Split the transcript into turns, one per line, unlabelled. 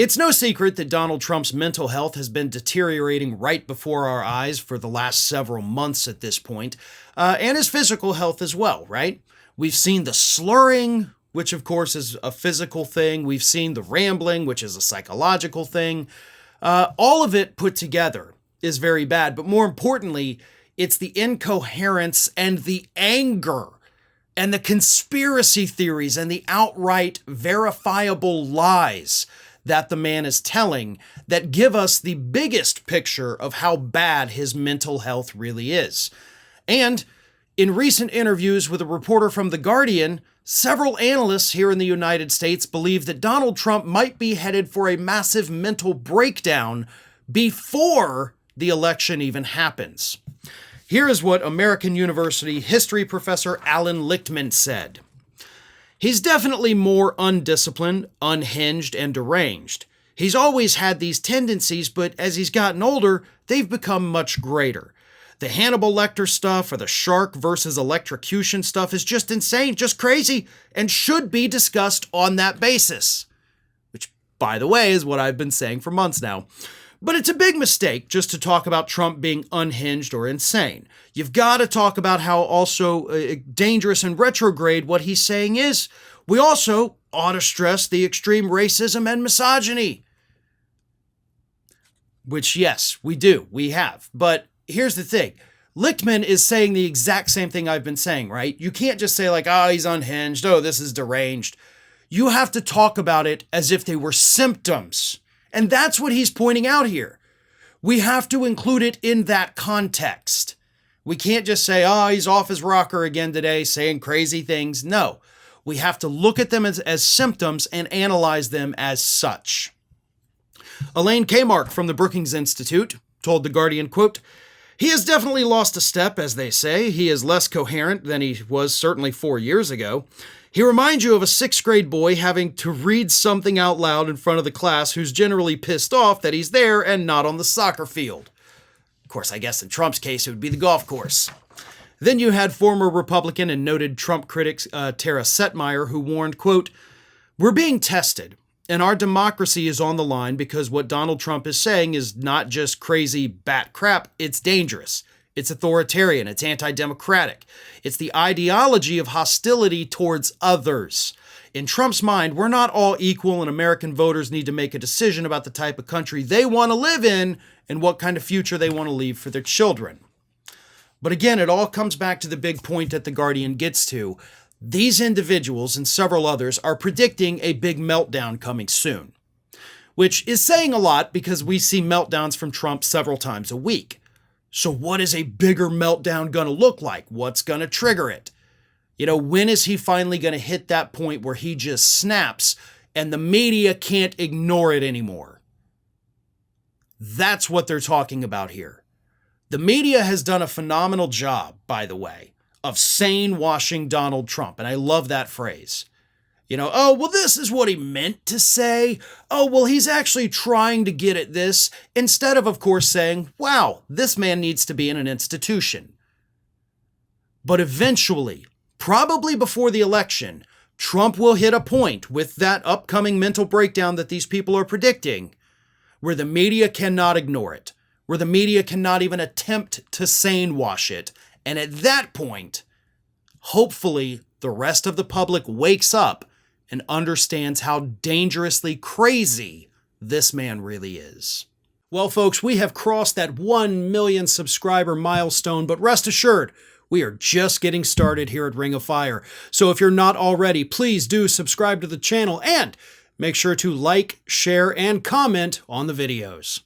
It's no secret that Donald Trump's mental health has been deteriorating right before our eyes for the last several months at this point, and his physical health as well, right? We've seen the slurring, which of course is a physical thing. We've seen the rambling, which is a psychological thing. All of it put together is very bad, but more importantly, it's the incoherence and the anger and the conspiracy theories and the outright verifiable lies that the man is telling that give us the biggest picture of how bad his mental health really is. And in recent interviews with a reporter from The Guardian, several analysts here in the United States believe that Donald Trump might be headed for a massive mental breakdown before the election even happens. Here is what American University history professor Alan Lichtman said. He's definitely more undisciplined, unhinged, and deranged. He's always had these tendencies, but as he's gotten older, they've become much greater. The Hannibal Lecter stuff or the shark versus electrocution stuff is just insane, just crazy, and should be discussed on that basis. Which, by the way, is what I've been saying for months now. But it's a big mistake just to talk about Trump being unhinged or insane. You've got to talk about how also dangerous and retrograde what he's saying is. We also ought to stress the extreme racism and misogyny. Which, yes, we do. We have. But here's the thing. Lichtman is saying the exact same thing I've been saying, right? You can't just say like, oh, he's unhinged. Oh, this is deranged. You have to talk about it as if they were symptoms. And that's what he's pointing out here. We have to include it in that context. We can't just say, oh, he's off his rocker again today, saying crazy things. No, we have to look at them as symptoms and analyze them as such. Elaine Kamarck from the Brookings Institute told The Guardian, quote, "He has definitely lost a step, as they say. He is less coherent than he was certainly 4 years ago. He reminds you of a 6th grade boy having to read something out loud in front of the class who's generally pissed off that he's there and not on the soccer field." Of course, I guess in Trump's case, it would be the golf course. Then you had former Republican and noted Trump critic Tara Setmeyer, who warned, quote, "We're being tested, and our democracy is on the line because what Donald Trump is saying is not just crazy bat crap, it's dangerous. It's authoritarian. It's anti-democratic. It's the ideology of hostility towards others. In Trump's mind, we're not all equal, and American voters need to make a decision about the type of country they want to live in and what kind of future they want to leave for their children." But again, it all comes back to the big point that The Guardian gets to. These individuals and several others are predicting a big meltdown coming soon, which is saying a lot because we see meltdowns from Trump several times a week. So what is a bigger meltdown going to look like? What's going to trigger it? You know, when is he finally going to hit that point where he just snaps and the media can't ignore it anymore? That's what they're talking about here. The media has done a phenomenal job, by the way, of sane washing Donald Trump. And I love that phrase. You know, oh, well, this is what he meant to say. Oh, well, he's actually trying to get at this, instead of course, saying, wow, this man needs to be in an institution. But eventually, probably before the election, Trump will hit a point with that upcoming mental breakdown that these people are predicting, where the media cannot ignore it, where the media cannot even attempt to sane wash it. And at that point, hopefully, the rest of the public wakes up and understands how dangerously crazy this man really is. Well, folks, we have crossed that 1 million subscriber milestone, but rest assured, we are just getting started here at Ring of Fire. So if you're not already, please do subscribe to the channel and make sure to like, share, and comment on the videos.